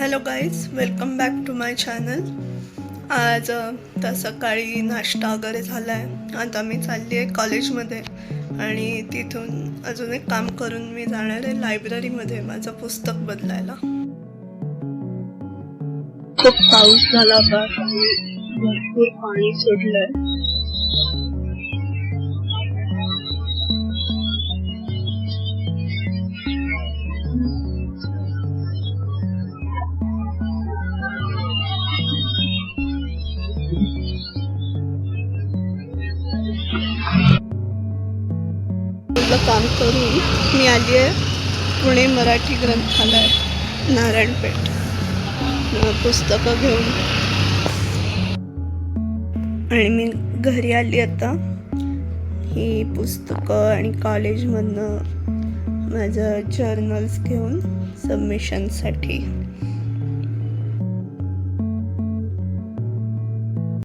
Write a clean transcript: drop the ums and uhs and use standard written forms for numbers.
Hello guys, welcome back to my channel. आज तर सकाळी नाश्ता वगैरे झाला आहे. आता मी चालली आहे कॉलेजमध्ये आणि तिथून अजून एक काम करून मी जाणार आहे लायब्ररीमध्ये माझं पुस्तक बदलायला. खूप पाऊस झाला होता, भरपूर पाणी सोडलंय. काम करून मी आली आहे पुणे मराठी ग्रंथालय नारायणपेठ पुस्तकं घेऊन आणि मी घरी आली. आता ही पुस्तकं आणि कॉलेजमधनं माझं जर्नल्स घेऊन सबमिशनसाठी